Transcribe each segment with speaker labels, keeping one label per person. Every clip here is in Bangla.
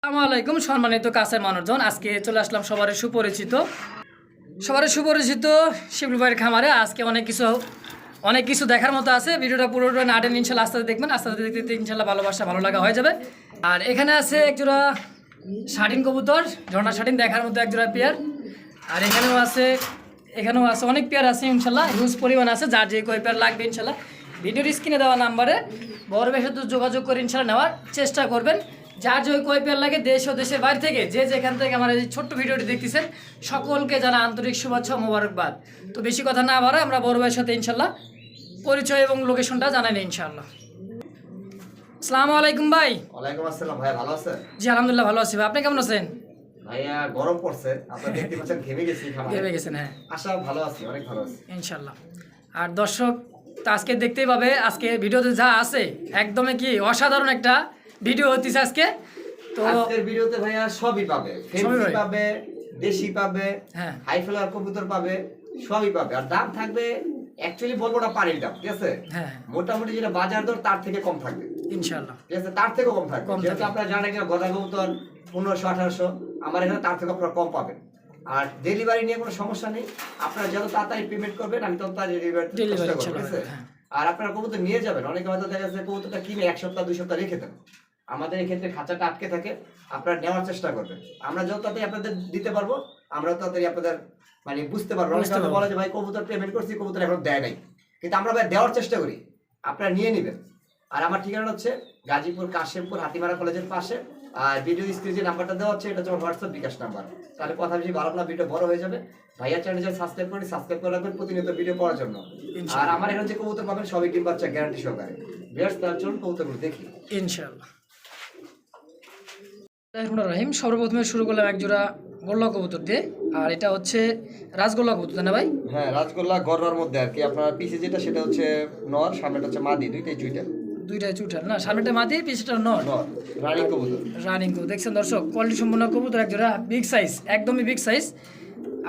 Speaker 1: আসসালামু আলাইকুম সম্মানিত কাছের মানুষজন, আজকে চলে আসলাম সবার সুপরিচিত শিবলু ভাইয়ের খামারে। আজকে অনেক কিছু দেখার মতো আছে। ভিডিওটা পুরোটা না টেনে ইনশাল্লাহ আস্তে দেখবেন, আস্তে দেখতে ইনশাল্লাহ ভালো লাগা হয়ে যাবে। আর এখানে আছে একজোড়া শাটিন কবুতর, ঝর্ণা শাটিন দেখার মতো একজোড়া পেয়ার। আর এখানেও আছে অনেক পেয়ার আছে ইনশাল্লাহ, হিউজ পরিমাণ আছে। যার যে কয় পেয়ার লাগবে ইনশাল্লাহ ভিডিওর স্ক্রিনে দেওয়া নাম্বারে বড় বেশি যোগাযোগ করে ইনশাল্লাহ নেওয়ার চেষ্টা করবেন। যার যে কয় পেয়ার লাগে দেশ ও দেশের বাইরে থেকে যে যেখান থেকে আমার এই ছোট্ট ভিডিওটি দেখতেছেন সকলকে জানা আন্তরিক শুভেচ্ছা মোবারকবাদ। তো বেশি কথা না বাড়ায় আমরা বড় ভাইয়ের সাথে ইনশাল্লাহ পরিচয় এবং লোকেশনটা জানাই নিই ইনশাল্লাহ। আসসালামু আলাইকুম ভাই।
Speaker 2: ওয়ালাইকুম আসসালাম ভাই, ভালো আছেন?
Speaker 1: জি আলহামদুলিল্লাহ ভালো আছি ভাই, আপনি কেমন আছেন?
Speaker 2: ভাইয়া গরম পড়ছে, আপনারা দেখতে পাচ্ছেন ঘেমে গেছি।
Speaker 1: ঘেমে গেছেন? হ্যাঁ
Speaker 2: আশা ভালো আছি, অনেক ভালো আছি
Speaker 1: ইনশাল্লাহ। আর দর্শক তো আজকে দেখতেই পাবে, আজকে ভিডিওতে যা আছে একদমই কি অসাধারণ একটা ভিডিও হতেছে আজকে। তো
Speaker 2: আজকের ভিডিওতে ভাইয়া সবই পাবে, ফেন্সি পাবে, দেশি পাবে,
Speaker 1: হ্যাঁ
Speaker 2: হাই ফ্লাওয়ার কবুতর পাবে, সবই পাবে। আর দাম থাকবে অ্যাকচুয়ালি বলবো না পানির দাম, ঠিক আছে?
Speaker 1: হ্যাঁ
Speaker 2: মোটামুটি যেটা বাজার দর তার থেকে কম থাকবে
Speaker 1: ইনশাল্লাহ,
Speaker 2: ঠিক আছে? তার থেকেও কম থাকবে।
Speaker 1: কম
Speaker 2: যেহেতু
Speaker 1: থাকবে।
Speaker 2: আপনারা জানেন কিনা গদা কবুতর 1500-1800, আমার এখানে তার থেকে আপনারা কম পাবেন। আর ডেলিভারি নিয়ে কোনো সমস্যা নেই, আপনারা যত তাড়াতাড়ি পেমেন্ট করবেন আমি তত তাড়াতাড়ি ডেলিভারি চেষ্টা করব, ঠিক আছে? আর আপনারা কবুতর নিয়ে যাবেন, অনেকে হয়তো দেখা যাচ্ছে কবুতরটা কিনে 1 সপ্তাহ 2 সপ্তাহ রেখে দেন। আমাদের এই ক্ষেত্রে খাঁচাটা আটকে থাকে, আপনারা নেওয়ার চেষ্টা করবেন। আমরা যত তাড়াতাড়ি আপনাদের দিতে পারবো, আমরা তাড়াতাড়ি আপনাদের মানে বুঝতে পারবো। অনেকে হয়তো বলে যে ভাই কবুতর পেমেন্ট করছি, কবুতর এখন দেয় নাই, কিন্তু আমরা ভাই দেওয়ার চেষ্টা করি, আপনারা নিয়ে নেবেন। আর আমার ঠিকানা হচ্ছে গাজীপুর কাশিমপুর হাতিমারা কলেজের পাশে। আর ভিডিও স্ক্রিনে যে নাম্বারটা দেওয়া হচ্ছে এটা হচ্ছে হোয়াটসঅ্যাপ বিকাশ নাম্বার। তাহলে কথা বেশি বাড়াবো না, ভিডিও বড় হয়ে যাবে। ভাইয়া চ্যানেল সাবস্ক্রাইব করে রাখবেন প্রতিনিয়ত ভিডিও পাওয়ার জন্য। আর আমার এখানে যে কবুতর পাবেন সবই ডিম বাচ্চা গ্যারান্টি সহকারে। বেশ, তার জন্য কবুতরগুলো দেখি
Speaker 1: ইনশাআল্লাহ। রহিম, সর্বপ্রথমে শুরু করলাম একজোড়া গোল্লা কবুতর দিয়ে। আর এটা হচ্ছে রাজগোল্লা কবুতর, তাই না ভাই?
Speaker 2: হ্যাঁ, রাজগোল্লা গড়ার মধ্যে আর কি। আপনার পিছে যেটা সেটা হচ্ছে নর, সামনেটা হচ্ছে মাদি, দুইটাই
Speaker 1: দুইটাই চুটাল না, সামনেটা মাদি পিছটা নর।
Speaker 2: রানিং কবুতর।
Speaker 1: রানিং কবুতর দেখছেন দর্শক, কোয়ালিটি সম্পন্ন কবুতর একজোড়া, বিগ সাইজ, একদমই বিগ সাইজ।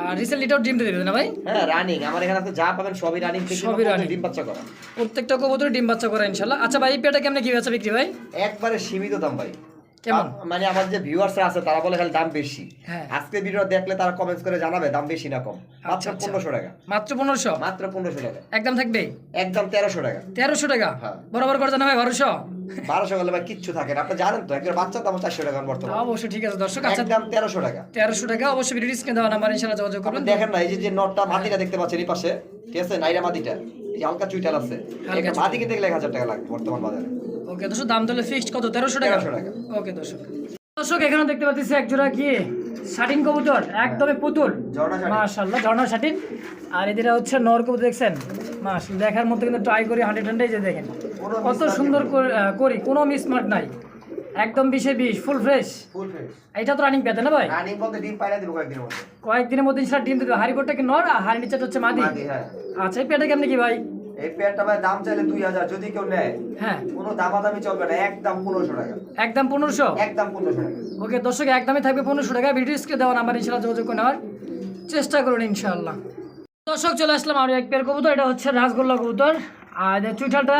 Speaker 1: আর রিসেন্টলি এটাও ডিম দেবে না ভাই?
Speaker 2: হ্যাঁ রানিং, আমার এখানে আছে যা পাবেন সবই রানিং,
Speaker 1: সবই রানিং,
Speaker 2: ডিম বাচ্চা করা।
Speaker 1: প্রত্যেকটা কবুতর ডিম বাচ্চা করা ইনশাআল্লাহ। আচ্ছা ভাই, এই পেয়ারটা কেমনে কি বেচা বিক্রি ভাই?
Speaker 2: একবারে সীমিত দাম ভাই।
Speaker 1: কেমন?
Speaker 2: মানে আমার যে ভিউয়ার্স আছে তারা বলে খালি দাম বেশি।
Speaker 1: হ্যাঁ,
Speaker 2: আজকে ভিডিও দেখলে তারা কমেন্টস করে জানাবে দাম বেশি না কম। মাত্র 1500 টাকা।
Speaker 1: মাত্র 1500?
Speaker 2: মাত্র 1500 টাকা
Speaker 1: একদম থাকবে?
Speaker 2: একদম 1300 টাকা।
Speaker 1: 1300 টাকা?
Speaker 2: হ্যাঁ।
Speaker 1: বরাবর করে জানা ভাই 1200?
Speaker 2: 1200 গেলে ভাই কিচ্ছু থাকে না, আপনি জানেন তো একজন বাচ্চা দাম 400 টাকা বর্তমানে।
Speaker 1: অবশ্যই ঠিক আছে দর্শক। আচ্ছা
Speaker 2: একদম 1300 টাকা।
Speaker 1: 1300 টাকা অবশ্যই ভিডিও স্ক্রিনে দেওয়া নাম্বার ইনশাআল্লাহ যোগাযোগ করবেন।
Speaker 2: দেখেন না, এই যে নটটা মাটিটা দেখতে পাচ্ছেন এই পাশে, ঠিক আছে? নাইরা মাটিটা এই যে হালকা চুইটাল আছে, এটা মাটি কিনতে গেলে 1000 টাকা লাগবে বর্তমান বাজারে।
Speaker 1: ওকে দর্শক, দাম তাহলে ফিক্সড কত? 1300 টাকা?
Speaker 2: 1300 টাকা।
Speaker 1: ওকে দর্শক, এখানে দেখতে পাচ্ছি একজোড়া কি শাটিন কবুতর, একদমই পুতুল, মাশাআল্লাহ ঝর্ণা শাটিন। আর এদের হচ্ছে নর কবুতর, দেখছেন মাশাআল্লাহ দেখার মতো, কিন্তু ট্রাই করি 100 যে দেখেন কত সুন্দর করি, কোনো মিসমার্ক নাই, একদম 20-20 ফুল ফ্রেশ। এটা তো রানিং পেতে না ভাই?
Speaker 2: রানিং বলতে ডিম পাইরা দিব কয়েকদিনের মধ্যে।
Speaker 1: কয়েকদিনের মধ্যে ইনশাআল্লাহ ডিম দিবে। হাড়িপটটা কি নর আর হাড়ি নিচেটা হচ্ছে মাদি?
Speaker 2: হ্যাঁ।
Speaker 1: আচ্ছা, এই পেয়ারটা কেমনে কি ভাই?
Speaker 2: এই পেয়ারটা ভাই দাম চাইলে 2000, যদি কেউ নেয়
Speaker 1: হ্যাঁ
Speaker 2: কোনো দামাদামি চলবে না, একদম 1500 টাকা।
Speaker 1: একদম 1500?
Speaker 2: একদম 1500 টাকা।
Speaker 1: ওকে দর্শক, একদমই থাকবে 1500 টাকা। ভিডিও স্ক্রিনে দেওয়া নাম্বার ইনশাআল্লাহ যোগাযোগ করে নেওয়ার চেষ্টা করুন ইনশাআল্লাহ। দর্শক চলে আসলাম আর এক পেয়ার কবুতর, এটা হচ্ছে রাজগোল্লা কবুতর। আর চুইঠালটা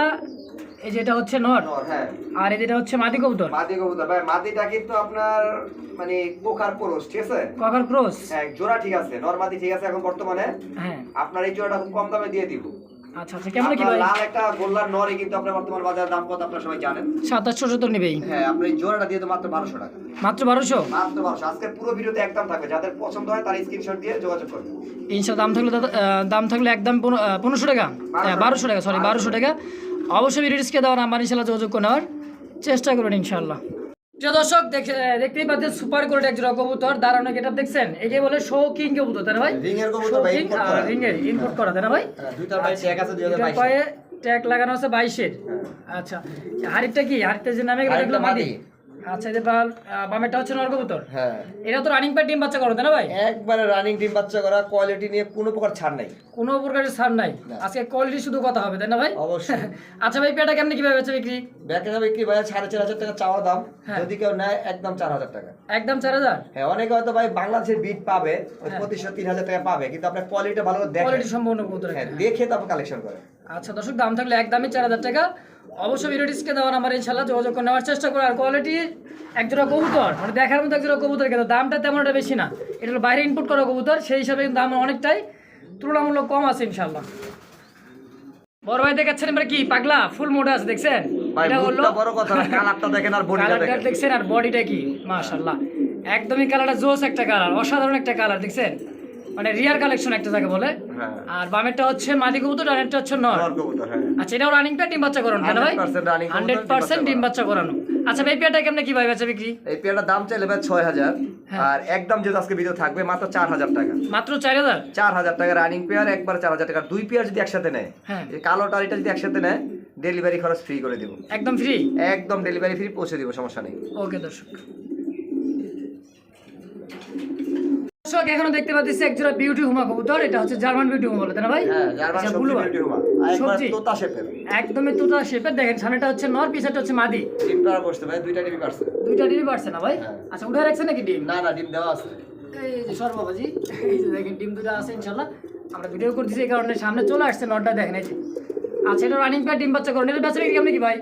Speaker 1: এই যে এটা হচ্ছে নর,
Speaker 2: হ্যাঁ।
Speaker 1: আর এটা হচ্ছে মাদি কবুতর।
Speaker 2: মাদি কবুতর ভাই, মাদিটা কিন্তু আপনার মানে কোকার ক্রস, ঠিক আছে?
Speaker 1: ককার ক্রস?
Speaker 2: হ্যাঁ, জোড়া ঠিক আছে, নর মাদি ঠিক আছে এখন বর্তমানে।
Speaker 1: হ্যাঁ,
Speaker 2: আপনার এই জোড়াটা খুব কম দামে দিয়ে দিব।
Speaker 1: আচ্ছা আচ্ছা, কেমন কি ভাই?
Speaker 2: লাল একটা গোল্লার নরে কিন্তু আপনার বর্তমান বাজার দাম কত আপনারা সবাই জানেন,
Speaker 1: 2700 তো নেবেই।
Speaker 2: হ্যাঁ, আপনি এই জোড়াটা দিয়ে তো মাত্র 1200 টাকা।
Speaker 1: মাত্র 1200?
Speaker 2: মাত্র 1200। আজকের পুরো ভিডিওতে একদম থাকবে, যাদের পছন্দ হয় তারা স্ক্রিনশট দিয়ে যোগাযোগ করবেন
Speaker 1: ইনশাআল্লাহ। দাম থাকলে একদম 1500 টাকা, 1200 টাকা, সরি 1200 টাকা। অবশ্যই ভিডিও স্ক্রিনে দেওয়া নাম্বার ইনশাআল্লাহ যোগাযোগ করে নেওয়ার চেষ্টা করবেন ইনশাআল্লাহ। প্রিয় দর্শক দেখতেই পাচ্ছেন সুপার কোয়ালিটি একজোড়া কবুতর, দাঁড়ানো গেটআপ দেখছেন, একে বলে শো কিং কবুতর, তাই না ভাই?
Speaker 2: রিং এর কবুতর ভাই,
Speaker 1: রিং এর ইনপুট করা, তাই না ভাই?
Speaker 2: দুইটার পায়ে ট্যাগ আছে 2022
Speaker 1: পায়ে ট্যাগ লাগানো আছে 22 এর। আচ্ছা, হাড়িটা কি? হাড়িতে যে নামে গেল এগুলো মাদি? আচ্ছা, এই বামেরটা হচ্ছে নর কবুতর।
Speaker 2: হ্যাঁ,
Speaker 1: এটা তো রানিং পার ডিম বাচ্চা করো, তাই না ভাই?
Speaker 2: একবারে রানিং ডিম বাচ্চা করা, কোয়ালিটি নিয়ে কোনো প্রকার ছাড় নাই,
Speaker 1: কোনো প্রকারের ছাড় নাই। আজকে কোয়ালিটি শুধু কথা হবে, তাই না ভাই?
Speaker 2: অবশ্যই।
Speaker 1: আচ্ছা ভাই, পেটা কেমনে কিভাবে বেচা বিক্রি?
Speaker 2: ব্যাকে যাবে কি ভাই, 4500 টাকা চাওয়া দাম, যদি কেউ নেয় একদম 4000 টাকা।
Speaker 1: একদম 4000?
Speaker 2: হ্যাঁ, অনেকে হয়তো ভাই বাংলাদেশের বিট পাবে, ওই 2500-3000 টাকা পাবে, কিন্তু আপনার কোয়ালিটি ভালো করে দেখেন,
Speaker 1: কোয়ালিটি সম্পূর্ণ কবুতর
Speaker 2: হ্যাঁ দেখে তারপর কালেকশন করে।
Speaker 1: আচ্ছা দর্শক, দাম থাকলে একদমই 4000 টাকা। অবশ্যই ভিডিও ডিসকে দেওয়া নাম্বার ইনশাল্লাহ যোগাযোগ করে নেওয়ার চেষ্টা করো। আর কোয়ালিটি একজোড়া কবুতর মানে দেখার মতো একজোড়া কবুতর, কিন্তু দামটা তেমন একটা বেশি না, এটা হলো বাইরে ইনপুট করা কবুতর, সেই হিসাবে কিন্তু দাম অনেকটাই তুলনামূলক কম আছে ইনশাল্লাহ। বড় ভাই দেখাচ্ছেন এবার কি পাগলা ফুল মোড আছে দেখছেন,
Speaker 2: ভাই
Speaker 1: এটা হলো
Speaker 2: মুখটা বড় কথা না, কালারটা দেখেন আর বডিটা
Speaker 1: কালারটা
Speaker 2: দেখেন।
Speaker 1: দেখছেন আর বডিটা কি মাশাআল্লাহ, একদমই কালারটা জোস একটা কালার, অসাধারণ একটা কালার দেখছেন, মানে রিয়ার কালেকশন একটা জায়গা বলে।
Speaker 2: হ্যাঁ।
Speaker 1: আর বামেরটা হচ্ছে মাদি কবুতর, ডানেরটা হচ্ছে নর।
Speaker 2: নর কবুতর, হ্যাঁ।
Speaker 1: আচ্ছা, এটাও রানিংটা ডিম বাচ্চা করানো তাই না ভাই?
Speaker 2: 100% running কবুতর,
Speaker 1: 100% ডিম বাচ্চা করানো। আচ্ছা ভাই, পেয়ারটা কেমনে কি ভাই বেচা বিক্রি?
Speaker 2: এই পেয়ারটার দাম চাইলে ভাই 6000,
Speaker 1: হ্যাঁ।
Speaker 2: আর একদম যেহেতু আজকে ভিডিও থাকবে মাত্র 4000 টাকা।
Speaker 1: মাত্র 4000?
Speaker 2: 4000 টাকা রানিং পেয়ার, একবার 4000 টাকা। দুই পেয়ার যদি একসাথে নেয়,
Speaker 1: হ্যাঁ।
Speaker 2: এই কালোটা আর এটা যদি একসাথে নেয়, ডেলিভারি খরচ ফ্রি করে দিব,
Speaker 1: একদম ফ্রি?
Speaker 2: একদম ডেলিভারি ফ্রি পৌঁছে দিব, সমস্যা নেই।
Speaker 1: ওকে দর্শক, দর্শক এখনো দেখতে পাচ্ছি একজোড়া বিউটি হুমা কবুতর, এটা হচ্ছে জার্মান বিউটি হুমা বলে তাই না ভাই?
Speaker 2: হ্যাঁ, জার্মান
Speaker 1: আচ্ছা,
Speaker 2: সবজি
Speaker 1: blue
Speaker 2: বিউটি হুমা, আর একবার
Speaker 1: সবজি?
Speaker 2: তোতা শেপের,
Speaker 1: একদমই তোতা শেপের। দেখেন সামনেটা হচ্ছে নর, পিছনেটা হচ্ছে মাদি।
Speaker 2: ডিম পাড়া বসতে ভাই, দুইটা ডিম পারছে।
Speaker 1: দুইটা ডিম পারছে না ভাই?
Speaker 2: হ্যাঁ।
Speaker 1: আচ্ছা, উঠে রাখছে নাকি ডিম?
Speaker 2: না না, ডিম দেওয়া আছে।
Speaker 1: এই যে সর্ববাজি, এই যে দেখেন ডিম দুটো আছে ইনশাল্লাহ। আমরা ভিডিও করতেছি এই কারণে সামনে চলে আসছে নটটা, দেখেন এই যে। আচ্ছা, এটা রানিং প্যাড ডিম বাচ্চা করেন, এটা বেচা বিক্রি কেমন কি ভাই?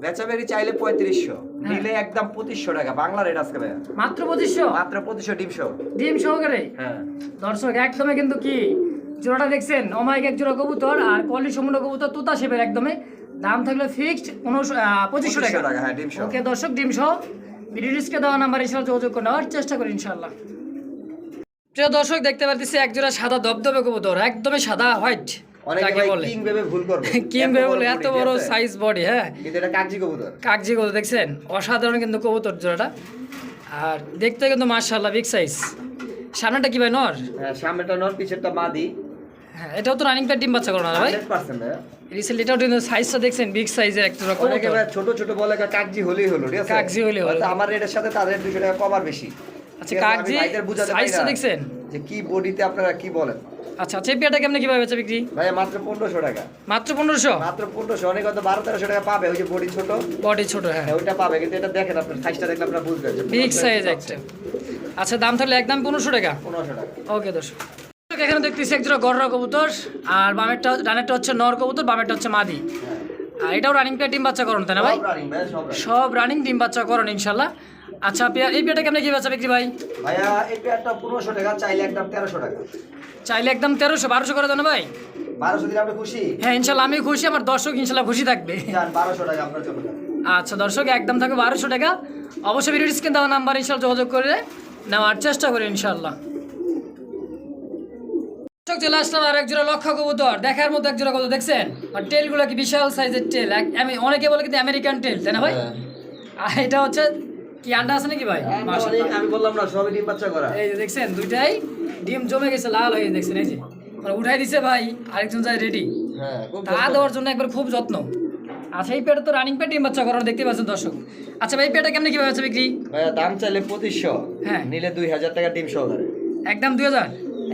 Speaker 2: বেচাবেরি চাইলে 3500, নিলে একদম 2500 টাকা, বাংলা রেট আজকে ভাই
Speaker 1: মাত্র 2500?
Speaker 2: মাত্র 2500 ডিম সহ।
Speaker 1: ডিম সহকারে?
Speaker 2: হ্যাঁ।
Speaker 1: দর্শক একদমই কিন্তু কি জোড়াটা দেখছেন, অমায়িক এক জোড়া কবুতর আর কোয়ালিটি সম্পূর্ণ কবুতর, তোতা শেপের একদমই। দাম থাকলে ফিক্সড 2500 টাকা।
Speaker 2: হ্যাঁ, ডিম সহ।
Speaker 1: ওকে দর্শক, ডিম সহ ভিডিও ডিসকে দেওয়া নাম্বার হিসেবে যোগাযোগ করে নেওয়ার চেষ্টা করি ইনশাল্লাহ। প্রিয় দর্শক দেখতে পাচ্ছি এক জোড়া সাদা দবদবে কবুতর, একদমই সাদা হোয়াইট
Speaker 2: অনেকে
Speaker 1: যাকে
Speaker 2: ভাই
Speaker 1: বলে।
Speaker 2: কিং ভেবে ভুল করবে,
Speaker 1: কিং ভেবে বলে, এত বড় সাইজ বডি। হ্যাঁ,
Speaker 2: কিন্তু এটা কাগজি কবুতর।
Speaker 1: কাগজি কবুতর দেখছেন, অসাধারণ কিন্তু কবুতর জোড়াটা, আর দেখতে কিন্তু মাশাআল্লাহ বিগ সাইজ। সামনেটা কি ভাই নর?
Speaker 2: হ্যাঁ, সামনেটা নর, পিছেরটা মাদি।
Speaker 1: হ্যাঁ, এটাও তো রানিং প্যাড ডিম বাচ্চা করো না ভাই?
Speaker 2: 100% ভাই।
Speaker 1: রিসেন্টলি এটাও কিন্তু সাইজটা দেখছেন, বিগ সাইজের একটা
Speaker 2: অনেকে
Speaker 1: কবুতর।
Speaker 2: ভাই ছোট ছোট বলে কাগজি হলেই হলো, ঠিক আছে?
Speaker 1: কাগজি হলেই হলো।
Speaker 2: হয়তো আমার রেটের সাথে তাদের 200 টাকা কম আর বেশি।
Speaker 1: আচ্ছা,
Speaker 2: ঠিক আছে, আমি
Speaker 1: কাগজি
Speaker 2: ভাইদের বুঝাতে পারি
Speaker 1: সাইজটা
Speaker 2: না
Speaker 1: দেখছেন?
Speaker 2: যে কি বডিতে আপনারা কি বলেন।
Speaker 1: আচ্ছা, চেপিয়াটা কেমনে কিভাবে বেচা বিক্রি?
Speaker 2: ভাই মাত্র 1500 টাকা।
Speaker 1: মাত্র 1500?
Speaker 2: মাত্র 1500, অনেক হয়তো 1200-1300 টাকা পাবে, ওই যে বডি ছোট,
Speaker 1: বডি ছোট। হ্যাঁ,
Speaker 2: হ্যাঁ, ওইটা পাবে, কিন্তু এটা দেখেন আপনার সাইজটা দেখলে আপনারা বুঝবেন যে
Speaker 1: বিগ সাইজ একটা। আচ্ছা, দাম থাকলে একদম 1500 টাকা।
Speaker 2: 1500 টাকা।
Speaker 1: ওকে দর্শক, এখানে দেখতেছি একজোড়া গররা কবুতর, আর বামেরটা ডানেরটা হচ্ছে নর কবুতর, বামেরটা হচ্ছে মাদি। আর এটাও রানিং প্যাড ডিম বাচ্চা করুন তাই না ভাই?
Speaker 2: সব running ভাই, সব running।
Speaker 1: সব রানিং ডিম বাচ্চা করুন ইনশাল্লাহ। আচ্ছা, এই পেয়ারটা কেমনে কি বেচা বিক্রি ভাই?
Speaker 2: ভাইয়া এই পেয়ারটা 1500 টাকা, চাইলে একদম 1300 টাকা।
Speaker 1: চাইলে একদম 1300, 1200 করে দেন ভাই?
Speaker 2: 1200 দিলে আপনি খুশি?
Speaker 1: হ্যাঁ ইনশাল্লাহ, আমি খুশি, আমার দর্শক ইনশাল্লাহ খুশি থাকবে।
Speaker 2: যান, 1200 টাকা আপনার জন্য।
Speaker 1: আচ্ছা দর্শক, একদম থাকবে 1200 টাকা। অবশ্যই ভিডিও স্ক্রিন দেওয়া নাম্বার ইনশাল্লাহ যোগাযোগ করে নেওয়ার চেষ্টা করি ইনশাল্লাহ। দর্শক চলে আসলাম আর একজোড়া লক্ষা কবুতর, দেখার মতো একজোড়া কবুতর দেখছেন, আর টেলগুলো কি বিশাল সাইজের টেল, অনেকে বলে কিন্তু আমেরিকান টেল তাই না ভাই? আর এটা হচ্ছে কি আন্ডা আছে নাকি ভাই? মাশাআল্লাহ,
Speaker 2: আমি বললাম না সবই ডিম বাচ্চা করা।
Speaker 1: এই যে দেখছেন দুইটাই ডিম জমে গেছে, লাল হয়ে দেখছেন, এই যে মানে উঠাই দিছে ভাই, আরেকজন যায় রেডি
Speaker 2: হ্যাঁ, খুব
Speaker 1: তা দেওয়ার জন্য একবার খুব যত্ন। আচ্ছা, এই পেটে তো রানিং পেট ডিম বাচ্চা করানো দেখতে পাচ্ছেন দর্শক। আচ্ছা ভাই, এই পেটে কেমনে কিভাবে আছে বিক্রি?
Speaker 2: ভাইয়া দাম চাইলে 2500,
Speaker 1: হ্যাঁ।
Speaker 2: নিলে 2000 টাকা ডিম সহকারে।
Speaker 1: একদম 2000?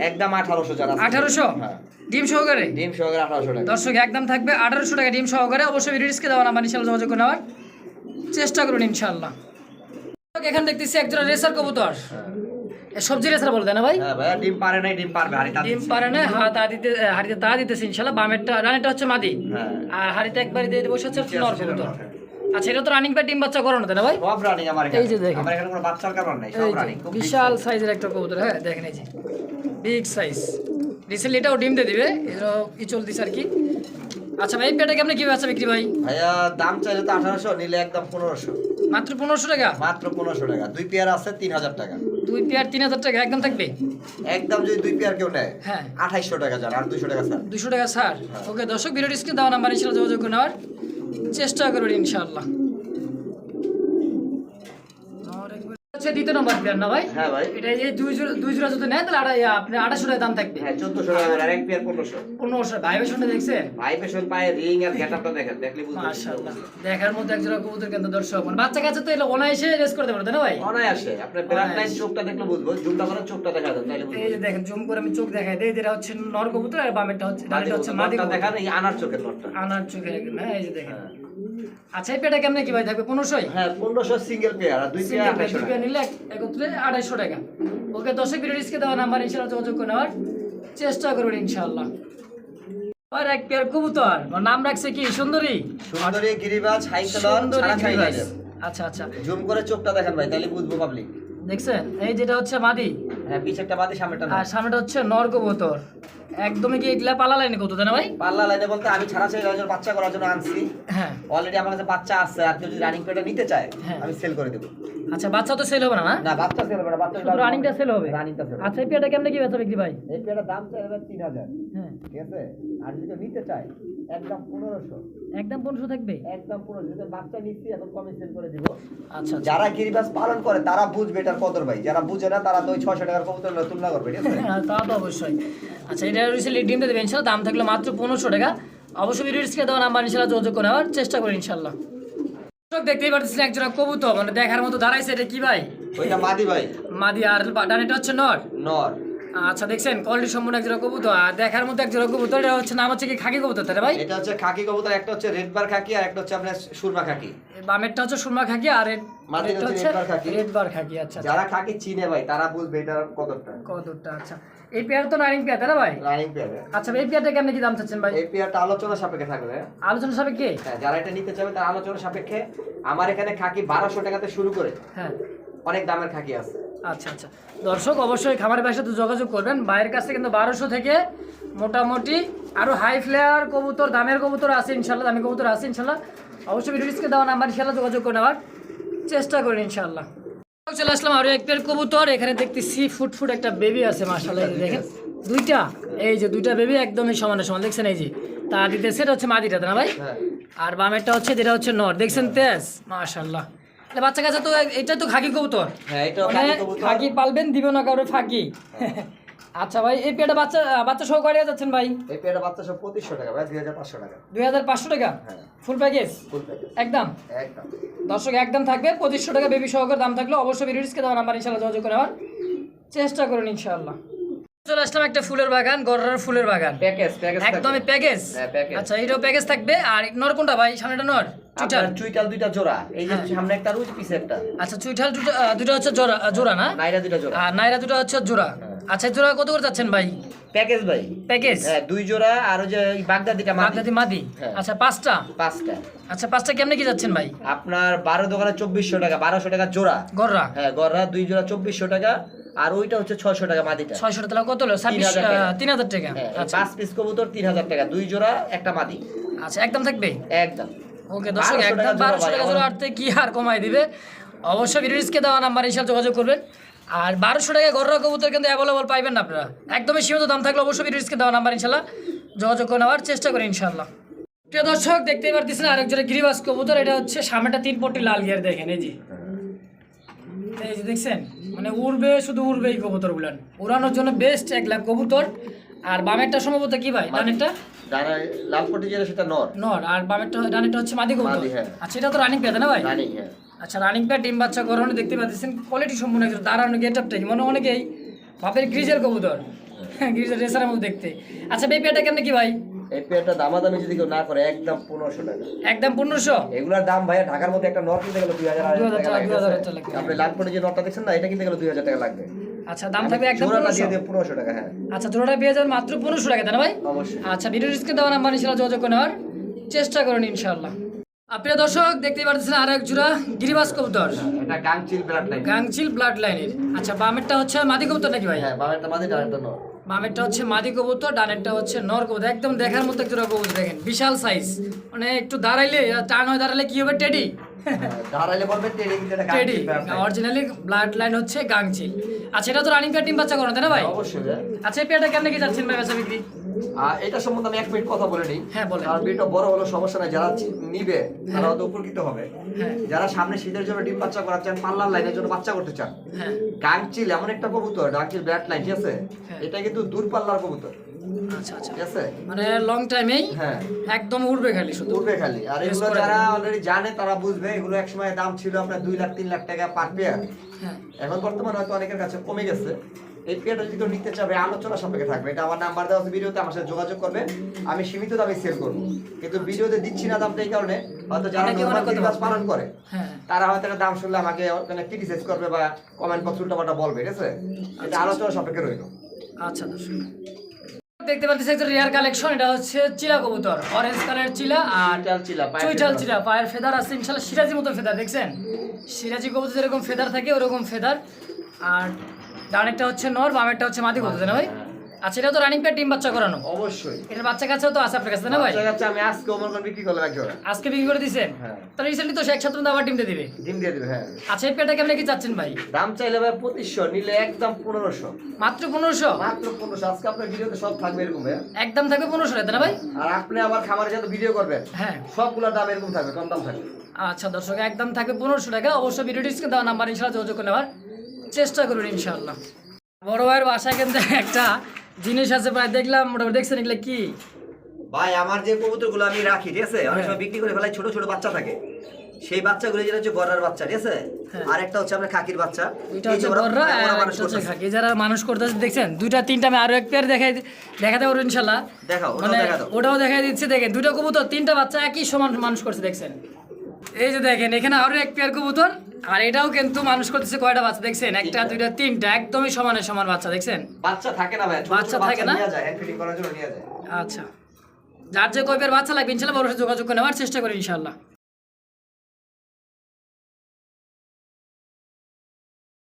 Speaker 2: একদম 1800 যারা।
Speaker 1: 1800
Speaker 2: হ্যাঁ,
Speaker 1: ডিম সহকারে?
Speaker 2: ডিম সহকারে 1800 টাকা।
Speaker 1: দর্শক একদম থাকবে 1800 টাকা ডিম সহকারে। অবশ্যই ভিডিওসকে দেওয়া নাম্বার ইনশাআল্লাহ যোগাযোগ করে নেওয়ার চেষ্টা করুন ইনশাআল্লাহ। এখানে দেখতেছি একজোড়া রেসার কবুতর, সবজি রেসার বলতে না ভাই?
Speaker 2: হ্যাঁ ভাইয়া, ডিম পারে নাই, ডিম পারবে, হাড়ি
Speaker 1: ডিম পারে না, হাড়িতে তা দিতেছে ইনশাআল্লাহ। বামেরটা রানিটা হচ্ছে মাদি,
Speaker 2: হ্যাঁ।
Speaker 1: আর হাড়িতে একবারই দিয়ে বসে হচ্ছে নর কবুতর। আচ্ছা, এটা তো রানিং প্যাড ডিম বাচ্চা করানো তাই না ভাই?
Speaker 2: সব রানিং আমার এখানে।
Speaker 1: এই যে দেখেন।
Speaker 2: আমার এখানে কোনো বাচ্চার কারণ নাই, সব
Speaker 1: এই যে
Speaker 2: রানিং।
Speaker 1: বিশাল সাইজের একটা কবুতর, হ্যাঁ দেখেন এই যে বিগ সাইজ। রিসেন্টলি এটাও ডিম দিয়ে দিবে, এটাও কি চলতেছে আর কি। আচ্ছা ভাই, এই পেটে কেমনে কি বেচা বিক্রি ভাই?
Speaker 2: ভাইয়া দাম চাইলে তো 1800, নিলে একদম 1500।
Speaker 1: মাত্র 1500 টাকা?
Speaker 2: মাত্র 1500 টাকা। দুই পেয়ার আছে 3000 টাকা।
Speaker 1: দুই পেয়ার 3000 টাকা একদম থাকবে?
Speaker 2: একদম যদি দুই পেয়ার কেউ নেয়,
Speaker 1: হ্যাঁ,
Speaker 2: 2800 টাকা যান, আর 200 টাকা স্যার।
Speaker 1: 200 টাকা স্যার। ওকে দর্শক, ভিডিও স্ক্রিন দেওয়া নাম্বার ইনশাআল্লাহ যোগাযোগ করে নেওয়ার চেষ্টা করবেন ইনশাআল্লাহ। হচ্ছে দ্বিতীয় নম্বর পেয়ার না ভাই?
Speaker 2: হ্যাঁ ভাই।
Speaker 1: এটা এই যে দুই জোড়া যদি নেন তাহলে আপনি 2800 টাকা দাম থাকবে।
Speaker 2: হ্যাঁ, 1400 টাকা আর এক পেয়ার 1500।
Speaker 1: 1500 ভাইবেশনটা দেখছেন?
Speaker 2: ভাইবেশন পায়ে রিং আর গেটআপটা দেখেন, দেখলে বুঝতে পারবেন।
Speaker 1: মাশাআল্লাহ, দেখার মধ্যে একজোড়া কবুতর কিন্তু দর্শক, মানে বাচ্চা কাছে তো এলো অনায়াসে রেস করতে পারবে না ভাই?
Speaker 2: অনায়াসে আপনি ব্রাড লাইন চোখটা দেখলে বুঝবো, জুমটা করে চোখটা দেখা যায়, তাইলে
Speaker 1: এই যে দেখেন, জুম করে আমি চোখ দেখাই দেই, এটা হচ্ছে নর কবুতর আর বামেরটা হচ্ছে ডানেরটা হচ্ছে মাদি
Speaker 2: বুঝবো।
Speaker 1: কবুতর।
Speaker 2: দেখান এই আনার চোখের নটটা।
Speaker 1: আনার চোখে একদম, হ্যাঁ এই যে দেখেন। আচ্ছা, এই পেটা কেমনে কি ভাই থাকবে? 1500?
Speaker 2: হ্যাঁ, 1500 সিঙ্গেল পেয়ার, আর দুই পেয়ার 2800 টাকা।
Speaker 1: নিলে একত্রে 2800 টাকা। ওকে দর্শক, ভিডিও স্ক্রিনে দেওয়া নাম্বার ইনশাআল্লাহ যোগাযোগ করে নেওয়ার চেষ্টা করবেন ইনশাআল্লাহ। আর এক পেয়ার কবুতর, ওর নাম রাখছে কি সুন্দরী?
Speaker 2: সুন্দরী গিরিবাজ হাই কালার
Speaker 1: সুন্দরী
Speaker 2: ছাড়া ছাড়ি
Speaker 1: গিরিবাজ।
Speaker 2: লাইনের।
Speaker 1: আচ্ছা আচ্ছা,
Speaker 2: জুম করে চোখটা দেখেন ভাই, তাহলে বুঝবো পাবলিক।
Speaker 1: দেখছেন এই যেটা হচ্ছে মাদি,
Speaker 2: হ্যাঁ পিছেরটা বাদে সামনেটা না।
Speaker 1: আর সামনেটা হচ্ছে নর কবুতর। একদমই কি এগুলা পালা লাইনে কত না ভাই?
Speaker 2: পাল্লা লাইনে বলতে আমি ছাড়া ছাড়ি লাইনের বাচ্চা করার জন্য আনছি।
Speaker 1: হ্যাঁ
Speaker 2: অলরেডি আমার কাছে বাচ্চা আছে, আর কেউ যদি রানিং পেয়ারটা নিতে চায়
Speaker 1: হ্যাঁ।
Speaker 2: আমি সেল করে দেবো।
Speaker 1: আচ্ছা, বাচ্চা তো সেল হবে না?
Speaker 2: না বাচ্চা সেল হবে না, বাচ্চা
Speaker 1: শুধু রানিংটা সেল হবে।
Speaker 2: রানিংটা সেল।
Speaker 1: আচ্ছা, এই পেয়ারটা কেমনে কি বেচা বিক্রি ভাই?
Speaker 2: এই পেয়ারটার দাম চাই হবে 3000।
Speaker 1: হ্যাঁ,
Speaker 2: ঠিক আছে, আর যদি কেউ নিতে চায় একদম 1500।
Speaker 1: একদম 1500 থাকবে?
Speaker 2: একদম 1500, যদি বাচ্চা নিচ্ছি এখন কমে সেল করে দিব।
Speaker 1: আচ্ছা আচ্ছা।
Speaker 2: যারা গিরিবাজ পালন করে তারা বুঝবে এটার কদর ভাই, যারা বুঝে না তারা তো ওই 600 টাকার কবুতর তুলনা করবে। ঠিক আছে,
Speaker 1: হ্যাঁ, তা তো অবশ্যই। আচ্ছা, এটা হচ্ছে ডিম দিয়ে দেবেন ইনশাল্লাহ, দাম থাকলো মাত্র 1500 টাকা। অবশ্যই ভিডিও স্ক্রিনে দেওয়া নাম্বার ইনশাল্লাহ যোগাযোগ করে নেওয়ার চেষ্টা করি ইনশাল্লাহ। দর্শক দেখতেই পাচ্ছেন একজোড়া কবুতর, মানে দেখার মতো দাঁড়াইছে। এটা কি ভাই?
Speaker 2: ওইটা মাদি ভাই।
Speaker 1: মাদি, আর ডানেটা হচ্ছে নর।
Speaker 2: নর।
Speaker 1: আচ্ছা, দেখছেন কোয়ালিটি সম্পূর্ণ একজোড়া কবুতর, আর দেখার মতো একজোড়া কবুতর। এটা হচ্ছে নাম হচ্ছে কি খাকি কবুতর, তাই না ভাই?
Speaker 2: এটা হচ্ছে খাকি কবুতর, একটা হচ্ছে রেড বার খাকি আর একটা হচ্ছে আপনার সুরমা খাকি।
Speaker 1: বামেরটা হচ্ছে সুরমা খাকি, আর
Speaker 2: মাদিটা
Speaker 1: এটা
Speaker 2: হচ্ছে
Speaker 1: হচ্ছে
Speaker 2: red bar খাকি।
Speaker 1: রেড বার খাকি। আচ্ছা
Speaker 2: যারা খাকি চিনে ভাই তারা বুঝবে এটার কদরটা।
Speaker 1: কতটা? আচ্ছা, এই পেয়ার তো রানিং পেয়ার, তাই না ভাই?
Speaker 2: Running pair.
Speaker 1: আচ্ছা, এই পেয়ারটা কেমনে কি দাম চাচ্ছেন ভাই?
Speaker 2: এই পেয়ারটা আলোচনা সাপেক্ষে থাকবে।
Speaker 1: আলোচনা সাপেক্ষে?
Speaker 2: হ্যাঁ, যারা এটা নিতে চাবে তার আলোচনা সাপেক্ষে। আমার এখানে খাকি 1200 টাকাতে শুরু করে
Speaker 1: হ্যাঁ।
Speaker 2: অনেক দামের খাকি আছে।
Speaker 1: আচ্ছা আচ্ছা, দর্শক অবশ্যই খামারের ভাইয়ের সাথে যোগাযোগ করবেন। ভাইয়ের কাছে কিন্তু 1200 থেকে মোটামুটি আরো হাই ফ্লেয়ার কবুতর, দামের কবুতর আছে ইনশাল্লাহ, দামি কবুতর আছে ইনশাল্লাহ। অবশ্যই ভিডিও স্ক্রিনে দেওয়া নাম্বার ইনশাল্লাহ যোগাযোগ করে নেওয়ার চেষ্টা করেন ইনশাল্লাহ। চলে আসলাম আরো এক পেয়ার কবুতর। এখানে দেখতেছি ফুট একটা বেবি আছে, মাশাআল্লাহ। এই যে দেখেন দুইটা, এই যে দুইটা বেবি একদমই সমান সমান, দেখছেন? এই যে তা দিতে সেটা হচ্ছে মাদিটা, না ভাই?
Speaker 2: হ্যাঁ।
Speaker 1: আর বামেরটা হচ্ছে, যেটা হচ্ছে নর, দেখছেন তেজ, মাশাআল্লাহ। তাহলে বাচ্চা কাছে তো এটা তো খাকি কবুতর।
Speaker 2: হ্যাঁ, এটা
Speaker 1: মানে
Speaker 2: খাকি কবুতর।
Speaker 1: খাকি পালবেন, দিবে না কারো ফাঁকি। আচ্ছা ভাই, এই পেয়ারটা বাচ্চা সহ করিয়ে যাচ্ছেন ভাই?
Speaker 2: এই পেয়ারটা বাচ্চা সব 2500 টাকা ভাই, 2500 টাকা।
Speaker 1: 2500 টাকা
Speaker 2: হ্যাঁ।
Speaker 1: Full package?
Speaker 2: ফুল প্যাকেজ
Speaker 1: একদম।
Speaker 2: একদম।
Speaker 1: দর্শক একদম থাকবে 2500 টাকা বেবি সহকারে দাম থাকলে অবশ্যই ভিডিও স্ক্রিনে দেওয়া নাম্বার ইনশাআল্লাহ যোগাযোগ করে নেওয়ার চেষ্টা করুন ইনশাআল্লাহ। চলে আসলাম একটা ফুলের বাগান, গড়ার ফুলের বাগান,
Speaker 2: প্যাকেজ
Speaker 1: একদমই প্যাকেজ।
Speaker 2: হ্যাঁ, প্যাকেজ।
Speaker 1: আচ্ছা, এইটাও প্যাকেজ থাকবে। আর নর কোনটা ভাই? সামনেটা নর, চুইঠাল?
Speaker 2: আপনার চুইটাল দুইটা জোড়া, এই যে
Speaker 1: হ্যাঁ।
Speaker 2: সামনে একটা রুজ পিছে একটা।
Speaker 1: আচ্ছা, চুইঠাল দুটো হচ্ছে জোড়া না?
Speaker 2: নাইরা দুইটা জোড়া।
Speaker 1: আর নাইরা দুটো হচ্ছে জোড়া। আচ্ছা, এই জোড়া কত করে যাচ্ছেন ভাই?
Speaker 2: প্যাকেজ ভাই,
Speaker 1: প্যাকেজ?
Speaker 2: হ্যাঁ, দুই জোড়া। আর ওই যে বাগদাদিটা
Speaker 1: বাগদাদি মাদি।
Speaker 2: হ্যাঁ।
Speaker 1: আচ্ছা, পাঁচটা। আচ্ছা, পাঁচটা কেমনে কি যাচ্ছেন ভাই?
Speaker 2: আপনার 12 দোকানে 2400 টাকা, 1200 টাকা জোড়া।
Speaker 1: গররা?
Speaker 2: হ্যাঁ, গররা দুই জোড়া 2400 টাকা। আর ওইটা হচ্ছে 600 টাকা মাদিটা।
Speaker 1: 600 টাকা কত হলো? 3000 টাকা।
Speaker 2: হ্যাঁ,
Speaker 1: আচ্ছা
Speaker 2: 5 পিস কবুতর 3000 টাকা, দুই জোড়া একটা মাদি।
Speaker 1: আচ্ছা, একদম থাকবে?
Speaker 2: একদম।
Speaker 1: ওকে দর্শক,
Speaker 2: 1200
Speaker 1: একদম
Speaker 2: টাকা
Speaker 1: 1200 টাকা
Speaker 2: জোড়া
Speaker 1: জোড়া আটতে কি আর কমাই দিবে। অবশ্যই ভিডিও স্ক্রিনে দেওয়া নাম্বার ইনশাআল্লাহ যোগাযোগ করবেন। আর 1200 টাকায় গররা কবুতর কিন্তু অ্যাভেলেবল পাইবেন না আপনারা, একদমই সীমিত দাম থাকলে অবশ্যই ভিডিও স্ক্রিনে দেওয়া নাম্বার ইনশাআল্লাহ যোগাযোগ করে নেওয়ার চেষ্টা করি ইনশাআল্লাহ। প্রিয় দর্শক দেখতেই পারতেছেন আরেকজোড়া গিরিবাজ কবুতর। এটা হচ্ছে সামনেটা 3 পট্টি লাল গিয়ার, দেখেন এই যে, এই যে দেখছেন, মানে উড়বে, শুধু উড়বে এই কবুতর গুলান, উড়ানোর জন্য বেস্ট এক লাখ কবুতর। আর বামেরটা সম্ভবত কি ভাই? ডানেরটা
Speaker 2: ডানা লাল পটি যেটা সেটা নর।
Speaker 1: নর, আর বামেরটা ডানেরটা হচ্ছে মাদি কবুতর।
Speaker 2: মাদি, হ্যাঁ।
Speaker 1: আচ্ছা, এটা তো রানিং পেতে না ভাই?
Speaker 2: রানিং, হ্যাঁ।
Speaker 1: আচ্ছা, রানিং প্যাড ডিম বাচ্চা করানো দেখতে পাচ্ছেন, কোয়ালিটি সম্পূর্ণ একদম দাঁড়ানো গেটআপটা কি মনে অনেকেই বাপের গ্রিজের কবুতর, গ্রিজের রেসারের মধ্যে দেখতে। আচ্ছা, এই পেয়ারটা কেমনে কি ভাই?
Speaker 2: এই পেয়ারটা দামাদামি যদি কেউ না করে একদম 1500 টাকা।
Speaker 1: একদম 1500?
Speaker 2: এগুলোর দাম ভাইয়া ঢাকার মধ্যে একটা নট কিনতে গেলে 2000 টাকা লাগবে।
Speaker 1: 2000 লাগবে।
Speaker 2: আপনি লালপটে যে নটটা দেখছেন না, এটা কিনতে গেলে 2000 টাকা লাগবে।
Speaker 1: আচ্ছা, দাম থাকবে একদম
Speaker 2: জোড়াটা দিয়ে
Speaker 1: 1500?
Speaker 2: 1500 টাকা, হ্যাঁ।
Speaker 1: আচ্ছা, জোড়াটা পেয়ে যাবেন মাত্র 1500 টাকা, তাই না ভাই?
Speaker 2: অবশ্যই।
Speaker 1: আচ্ছা, ভিডিও স্ক্রিনে দেওয়া নাম্বার ইনশাআল্লাহ যোগাযোগ করে নেওয়ার চেষ্টা করুন ইনশাআল্লাহ। আপনারা দর্শক দেখতেই পাচ্ছেন আরেক জোড়া গিরিবাজ কবুতর,
Speaker 2: এটা গাংচিল ব্লাড লাইন।
Speaker 1: গাংচিল ব্লাড লাইনের। আচ্ছা, বামেরটা হচ্ছে মাদি কবুতর নাকি ভাই?
Speaker 2: হ্যাঁ, বামেরটা মাদি, ডানেরটা নর।
Speaker 1: বামেরটা হচ্ছে মাদি কবুতর, ডানেরটা হচ্ছে নর কবুতর। একদম দেখার মতো একটা কবুতর, দেখেন বিশাল সাইজ, মানে একটু দাঁড়াইলে, টান হয়ে দাঁড়ালে কি হবে? টেডি।
Speaker 2: দাঁড়াইলে বলবে টেডি, কিন্তু এটা
Speaker 1: Teddy
Speaker 2: Gangchil bloodline.
Speaker 1: Originally bloodline হচ্ছে গাংচিল। আচ্ছা, এটা তো রানিং পেয়ার ডিম বাচ্চা করানো, তাই না ভাই?
Speaker 2: অবশ্যই, হ্যাঁ।
Speaker 1: আচ্ছা, এই পেয়ারটা কেমনে কি যাচ্ছেন ভাই বেচা বিক্রি?
Speaker 2: এটা সম্বন্ধে আমি 1 মিনিট কথা বলে নিই।
Speaker 1: হ্যাঁ, বলেন।
Speaker 2: আর ভিডিওটা বড় হলো সমস্যা নাই, যারা নিবে তারা হয়তো উপকৃত হবে।
Speaker 1: হ্যাঁ।
Speaker 2: যারা সামনে শীতের জন্য ডিম বাচ্চা করাতে চান, পাল্লার লাইনের জন্য বাচ্চা করতে চান,
Speaker 1: হ্যাঁ।
Speaker 2: গাংচিল এমন একটা কবুতর, গাংচিল ব্লাড লাইন, ঠিক আছে?
Speaker 1: হ্যাঁ।
Speaker 2: এটা কিন্তু দূর পাল্লার কবুতর,
Speaker 1: আচ্ছা আচ্ছা,
Speaker 2: ঠিক আছে?
Speaker 1: মানে লং টাইমেই
Speaker 2: হ্যাঁ,
Speaker 1: একদম উড়বে খালি, শুধু
Speaker 2: উঠবে খালি। আর
Speaker 1: Yes,
Speaker 2: এগুলো
Speaker 1: করে
Speaker 2: যারা
Speaker 1: দেবে।
Speaker 2: অলরেডি জানে তারা বুঝবে, এগুলো একসময় দাম ছিল আপনার 2 লাখ 3 লাখ টাকা পার পেয়ার।
Speaker 1: হ্যাঁ।
Speaker 2: এখন বর্তমানে হয়তো অনেকের কাছে কমে গেছে। এই পেয়ারটা যদি কেউ নিতে চাবে আলোচনা সাপেক্ষে থাকবে। এটা আমার নাম্বার দেওয়া আছে ভিডিওতে, আমার সাথে যোগাযোগ করবে। আমি সীমিত দামে সেল করবো, কিন্তু ভিডিওতে দিচ্ছি না দামটা এই কারণে, হয়তো যারা
Speaker 1: অনেকে
Speaker 2: নরমাল
Speaker 1: অনেক কথা
Speaker 2: গিরিবাজ
Speaker 1: বলে।
Speaker 2: পালন করে
Speaker 1: হ্যাঁ।
Speaker 2: তারা হয়তো এটা দাম শুনলে আমাকে ক্রিটিসাইজ করবে বা কমেন্ট বক্স উল্টাপাল্টা বলবে, ঠিক আছে? এটা আলোচনা সাপেক্ষে রইল।
Speaker 1: আচ্ছা দর্শক দেখতে পাচ্ছেন একটা রেয়ার কালেকশন, এটা হচ্ছে চিলা কবুতর, অরেঞ্জ কালারের চিলা আর চুইটাল চিলা, পায়ের ফেদার আছে ইনশাআল্লাহ সিরাজি মতো ফেদার, দেখছেন সিরাজি কবুতর যেরকম ফেদার থাকে ওরকম ফেদার। আর ডানেরটা হচ্ছে নর, বামেরটা হচ্ছে মাদি কবুতর, না ভাই? আচ্ছা, এটা তো রানিং পেয়ার ডিম বাচ্চা করানো?
Speaker 2: অবশ্যই।
Speaker 1: এটার বাচ্চা কাছেও তো আছে আপনার কাছে, না ভাই?
Speaker 2: বাচ্চা কাচ্চা আমি আজকে ওমর কোন বিক্রি করলাম একজোড়া।
Speaker 1: আজকে বিক্রি করে দিয়েছেন?
Speaker 2: হ্যাঁ।
Speaker 1: তাহলে রিসেন্টলি তো শেখ সাথে আবার ডিম দিয়ে দিবে।
Speaker 2: ডিম দিয়ে দিবে, হ্যাঁ।
Speaker 1: আচ্ছা, এই পেয়ারটা কেমন কি চাচ্ছেন ভাই?
Speaker 2: দাম চাইলে ভাই 2500, নিলে একদম 1500।
Speaker 1: মাত্র 1500?
Speaker 2: মাত্র 1500। আজকে আপনার ভিডিওতে সব থাকবে এরকম ভাই।
Speaker 1: একদম থাকবে 1500, তাই না ভাই?
Speaker 2: আর আপনি আবার খামারে যত ভিডিও করবেন,
Speaker 1: হ্যাঁ,
Speaker 2: সবগুলোর দাম এরকম থাকবে, কম দাম থাকবে।
Speaker 1: আচ্ছা দর্শক, একদম থাকবে 1500 টাকা। অবশ্যই ভিডিওটি স্ক্রিনে দেওয়া নাম্বার ইনশাআল্লাহ যোগাযোগ করে নেওয়ার চেষ্টা করুন ইনশাআল্লাহ। বড় ভাইয়ের বাসায় কিন্তু একটা জিনিস আছে প্রায় দেখলাম, মোটামুটি দেখছেন এগুলো কি?
Speaker 2: ভাই আমার যে কবুতরগুলো আমি রাখি, ঠিক আছে, অনেক সময় বিক্রি করে ফেলাই, ছোট ছোট বাচ্চা থাকে, সেই বাচ্চাগুলো যেটা হচ্ছে গড়ার বাচ্চা, ঠিক আছে, আর একটা হচ্ছে আপনার খাকির বাচ্চা।
Speaker 1: এটা হচ্ছে গররা আর একটা হচ্ছে খাকি, যারা মানুষ করতেছে দেখছেন, দুইটা তিনটা আমি আরো এক পেয়ার দেখাতে পারবো ইনশাআল্লাহ।
Speaker 2: দেখাও,
Speaker 1: মানে ওটাও দেখাই দিচ্ছে, দেখেন দুইটা কবুতর তিনটা বাচ্চা একই সমান মানুষ করছে, দেখছেন এই যে দেখেন এখানে আরো এক পেয়ার কবুতর, আর এটাও কিন্তু মানুষ করতেছে কয়টা বাচ্চা দেখছেন, একটা দুইটা তিনটা একদমই সমানে সমান বাচ্চা, দেখছেন
Speaker 2: বাচ্চা থাকে না ভাই,
Speaker 1: বাচ্চা থাকে না,
Speaker 2: নিয়ে যায় হ্যান্ড ফিডিং করার জন্য নিয়ে যায়।
Speaker 1: আচ্ছা, যার যে কয় পেয়ার বাচ্চা লাগবে ইনশাআল্লাহ বড় সাথে যোগাযোগ করে নেওয়ার চেষ্টা করি ইনশাআল্লাহ।